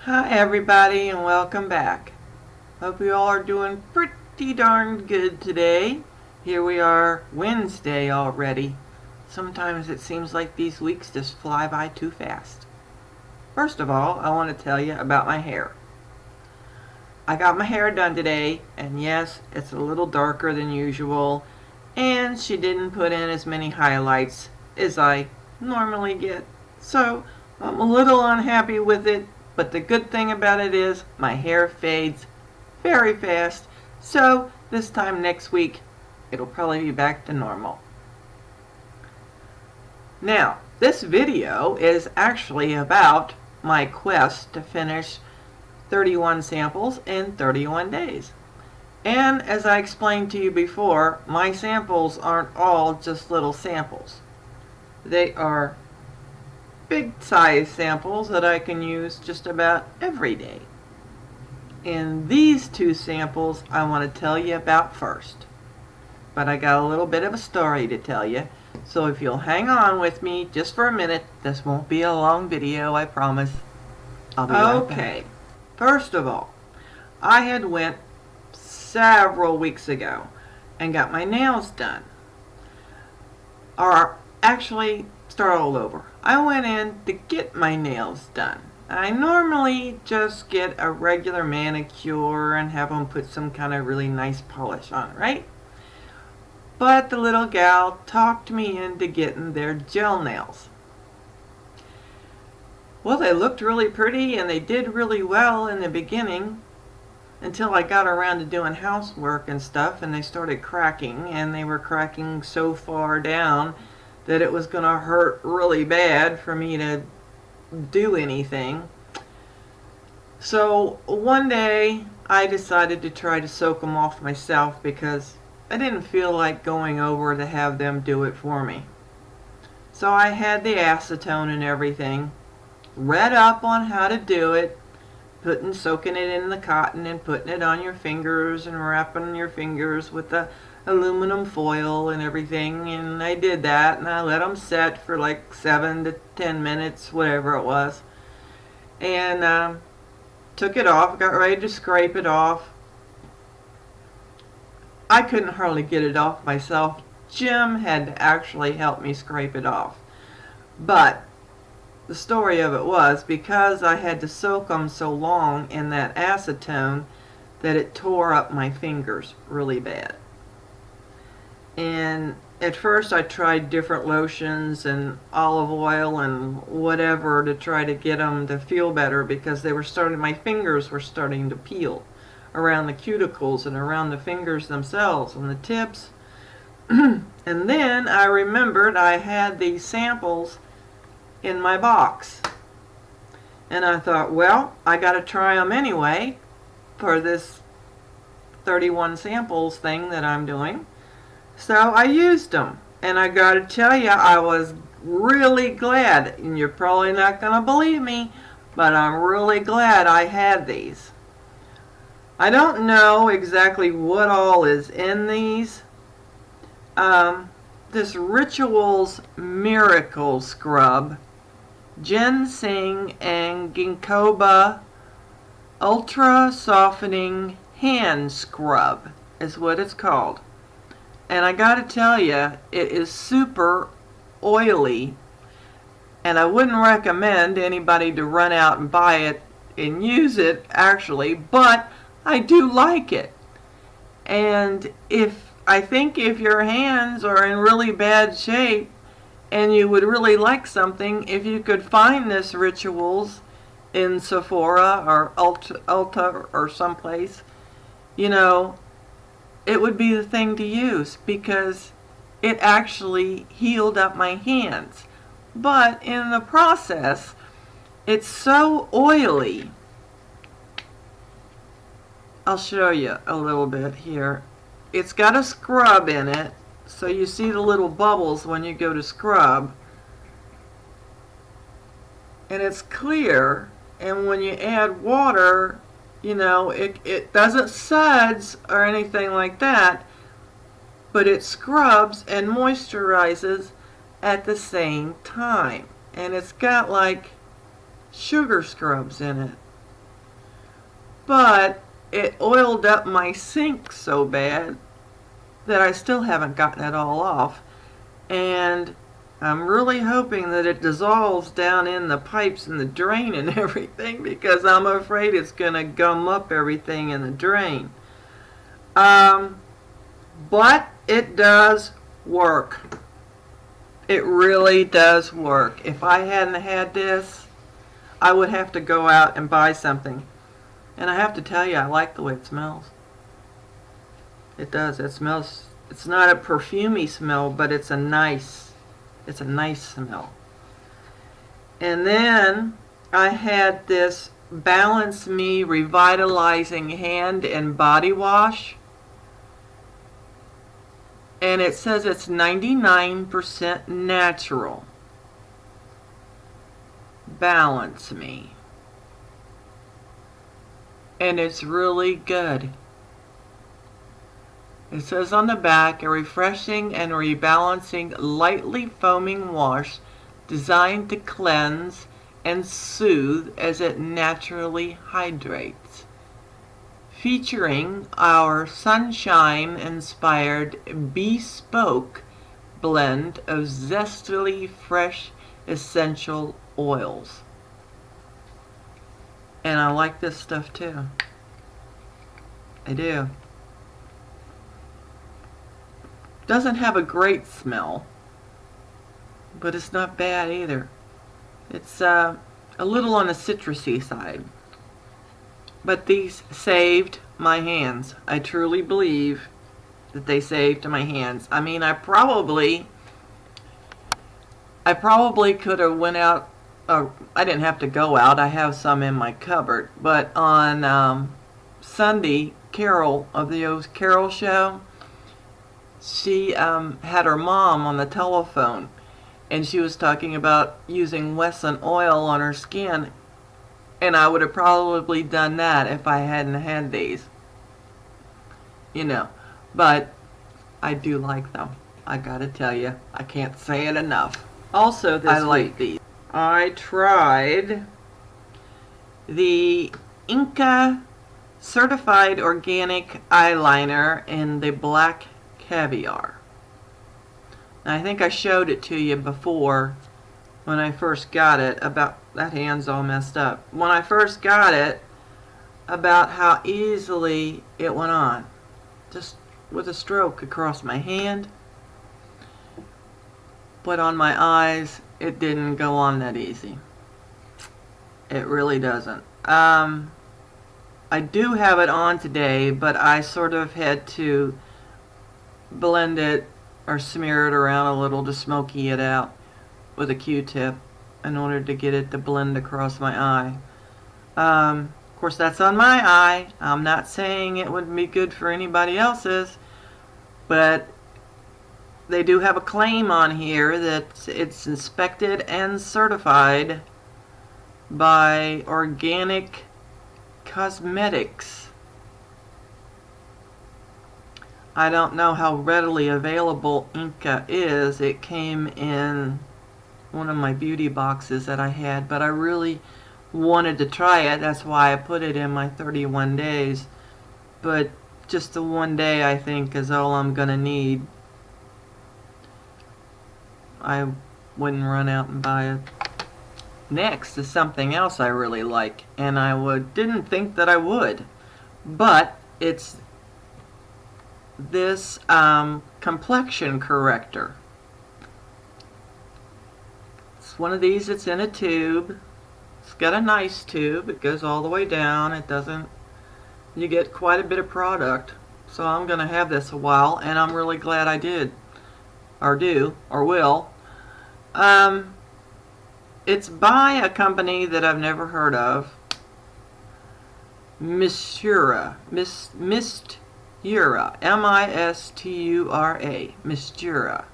Hi everybody and welcome back. Hope you all are doing pretty darn good today. Here we are, Wednesday already. Sometimes it seems like these weeks just fly by too fast. First of all, I want to tell you about my hair. I got my hair done today, and yes, it's a little darker than usual, and she didn't put in as many highlights as I normally get. So I'm a little unhappy with it. But the good thing about it is my hair fades very fast, so this time next week it'll probably be back to normal. Now, this video is actually about my quest to finish 31 samples in 31 days. And as I explained to you before, my samples aren't all just little samples. They are big size samples that I can use just about every day. And these two samples I want to tell you about first. But I got a little bit of a story to tell you, so if you'll hang on with me just for a minute, this won't be a long video, I promise. I'll be right back. Okay, first of all, I had went several weeks ago and got my nails done. Or actually, start all over. I went in to get my nails done. I normally just get a regular manicure and have them put some kind of really nice polish on, right? But the little gal talked me into getting their gel nails. Well, they looked really pretty and they did really well in the beginning until I got around to doing housework and stuff, and they started cracking, and they were cracking so far down that it was going to hurt really bad for me to do anything. So one day I decided to try to soak them off myself because I didn't feel like going over to have them do it for me. So I had the acetone and everything, read up on how to do it, soaking it in the cotton and putting it on your fingers and wrapping your fingers with the aluminum foil and everything, and I did that, and I let them set for like 7 to 10 minutes, whatever it was, and took it off, got ready to scrape it off. I couldn't hardly get it off myself. Jim had to actually help me scrape it off. But the story of it was because I had to soak them so long in that acetone that it tore up my fingers really bad. And at first I tried different lotions and olive oil and whatever to try to get them to feel better because my fingers were starting to peel around the cuticles and around the fingers themselves and the tips. And then I remembered I had these samples in my box. And I thought, well, I got to try them anyway for this 31 samples thing that I'm doing. So I used them, and I gotta tell you, I was really glad, and you're probably not gonna believe me, but I'm really glad I had these. I don't know exactly what all is in these. This Rituals Miracle Scrub, Ginseng and Ginkgo Ultra Softening Hand Scrub is what it's called. And I gotta tell you, it is super oily, and I wouldn't recommend anybody to run out and buy it and use it actually, but I do like it. And I think if your hands are in really bad shape and you would really like something, if you could find this Rituals in Sephora or Ulta or someplace, you know, it would be the thing to use because it actually healed up my hands. But in the process, it's so oily. I'll show you a little bit here. It's got a scrub in it, so you see the little bubbles when you go to scrub. And it's clear, and when you add water, you know, it doesn't suds or anything like that, but it scrubs and moisturizes at the same time. And it's got like sugar scrubs in it. But it oiled up my sink so bad that I still haven't gotten it all off. And I'm really hoping that it dissolves down in the pipes and the drain and everything, because I'm afraid it's going to gum up everything in the drain. But it does work. It really does work. If I hadn't had this, I would have to go out and buy something. And I have to tell you, I like the way it smells. It does. It smells, it's not a perfumey smell, but it's a nice smell. And then I had this Balance Me Revitalizing Hand and Body Wash. And it says it's 99% natural. Balance Me. And it's really good. It says on the back, a refreshing and rebalancing, lightly foaming wash designed to cleanse and soothe as it naturally hydrates. Featuring our sunshine-inspired bespoke blend of zestily fresh essential oils. And I like this stuff too. I do. Doesn't have a great smell, but it's not bad either. It's a little on the citrusy side. But these saved my hands. I truly believe that they saved my hands. I mean, I probably could have went out. I didn't have to go out. I have some in my cupboard. But on Sunday, Carol of the Carol show, she had her mom on the telephone, and she was talking about using Wesson oil on her skin, and I would have probably done that if I hadn't had these. You know, but I do like them. I gotta tell you, I can't say it enough. Also this week, like these. I tried the Inca Certified Organic Eyeliner in the Black Caviar. Now, I think I showed it to you before when I first got it, about that hand's all messed up. When I first got it, about how easily it went on. Just with a stroke across my hand. But on my eyes, it didn't go on that easy. It really doesn't. I do have it on today, but I sort of had to blend it or smear it around a little to smoky it out with a Q-tip in order to get it to blend across my eye. Of course, that's on my eye. I'm not saying it wouldn't be good for anybody else's, but they do have a claim on here that it's inspected and certified by Organic Cosmetics. I don't know how readily available Inca is. It came in one of my beauty boxes that I had, but I really wanted to try it. That's why I put it in my 31 days. But just the one day, I think, is all I'm gonna need. I wouldn't run out and buy it. Next is something else I really like, and I didn't think that I would, but it's this complexion corrector. It's one of these that's in a tube. It's got a nice tube. It goes all the way down. It doesn't, you get quite a bit of product. So I'm going to have this a while, and I'm really glad I did, or do, or will. It's by a company that I've never heard of. Mistura. Mistura. M-I-S-T-U-R-A. Mistura.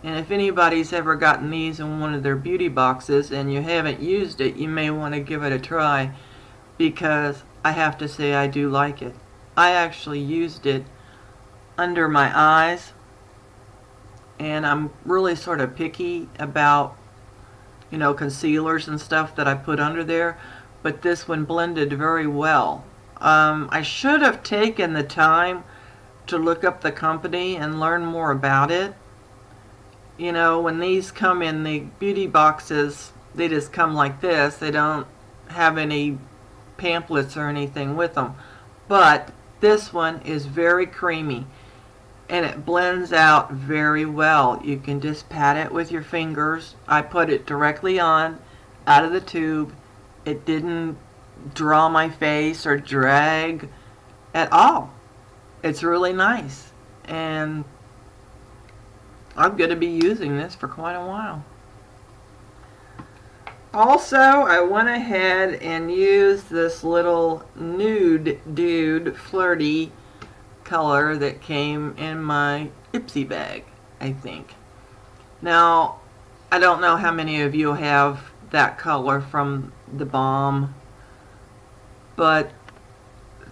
And if anybody's ever gotten these in one of their beauty boxes and you haven't used it, you may want to give it a try, because I have to say I do like it. I actually used it under my eyes, and I'm really sort of picky about, you know, concealers and stuff that I put under there, but this one blended very well. I should have taken the time to look up the company and learn more about it. You know, when these come in the beauty boxes, they just come like this. They don't have any pamphlets or anything with them. But this one is very creamy and it blends out very well. You can just pat it with your fingers. I put it directly on out of the tube. It didn't draw my face or drag at all. It's really nice, and I'm going to be using this for quite a while. Also, I went ahead and used this little nude dude flirty color that came in my Ipsy bag, I think. Now, I don't know how many of you have that color from the Balm, but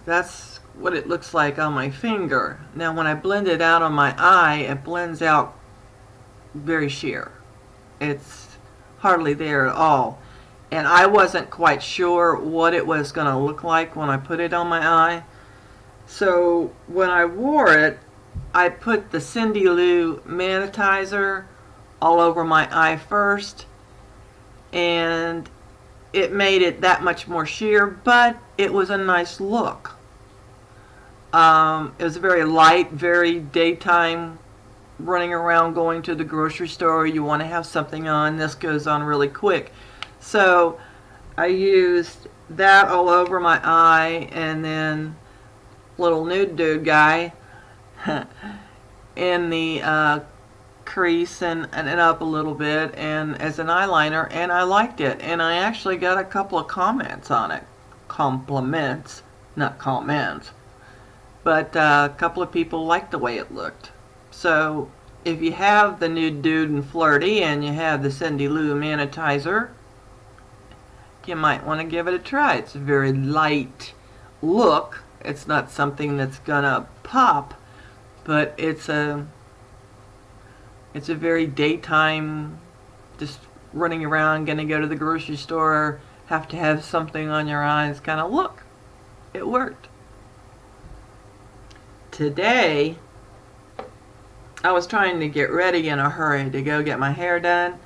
that's what it looks like on my finger. Now, when I blend it out on my eye, it blends out very sheer. It's hardly there at all. And I wasn't quite sure what it was going to look like when I put it on my eye. So when I wore it, I put the Cindy Lou Manitizer all over my eye first, and it made it that much more sheer, but it was a nice look. It was very light, very daytime, running around going to the grocery store. You want to have something on. This goes on really quick. So I used that all over my eye, and then little nude dude guy in the crease and up a little bit, and as an eyeliner, and I liked it, and I actually got a couple of comments on it. Compliments, not comments, but a couple of people liked the way it looked. So if you have the nude dude and flirty and you have the Cindy Lou Manitizer, you might want to give it a try. It's a very light look. It's not something that's gonna pop, but it's a very daytime, just running around, gonna go to the grocery store, have to have something on your eyes kind of look. It worked. Today, I was trying to get ready in a hurry to go get my hair done,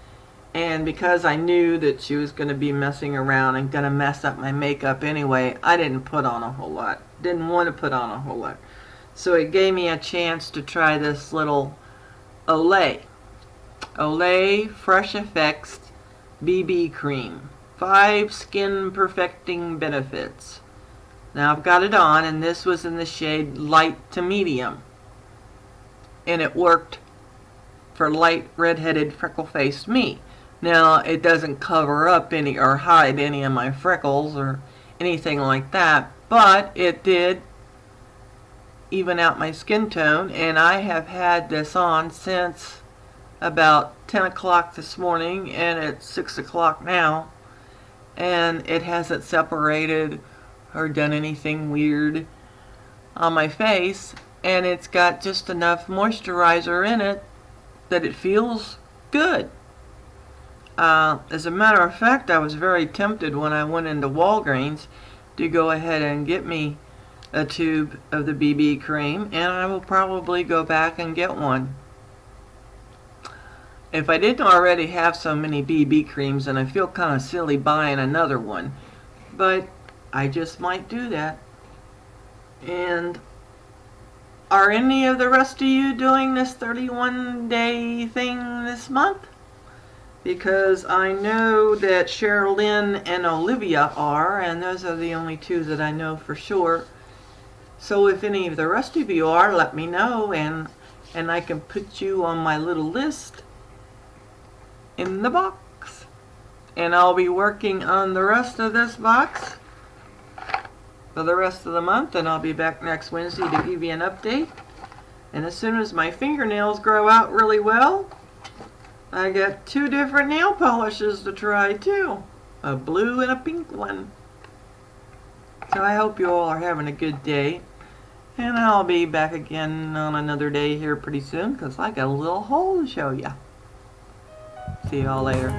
and because I knew that she was going to be messing around and going to mess up my makeup anyway, I didn't put on a whole lot. Didn't want to put on a whole lot. So it gave me a chance to try this little Olay Fresh Effects BB Cream. 5 skin perfecting benefits. Now I've got it on, and this was in the shade light to medium. And it worked for light red-headed freckle-faced me. Now it doesn't cover up any or hide any of my freckles or anything like that, but it did even out my skin tone, and I have had this on since about 10 o'clock this morning, and it's 6 o'clock now, and it hasn't separated or done anything weird on my face, and it's got just enough moisturizer in it that it feels good. As a matter of fact, I was very tempted when I went into Walgreens to go ahead and get me a tube of the BB cream, and I will probably go back and get one. If I didn't already have so many BB creams, and I feel kind of silly buying another one, but I just might do that. And are any of the rest of you doing this 31-day thing this month? Because I know that Cherylene and Olivia are, and those are the only two that I know for sure. So if any of the rest of you are, let me know, and I can put you on my little list in the box. And I'll be working on the rest of this box for the rest of the month, and I'll be back next Wednesday to give you an update. And as soon as my fingernails grow out really well, I got 2 different nail polishes to try too. A blue and a pink one. So I hope you all are having a good day. And I'll be back again on another day here pretty soon because I got a little haul to show you. See y'all later.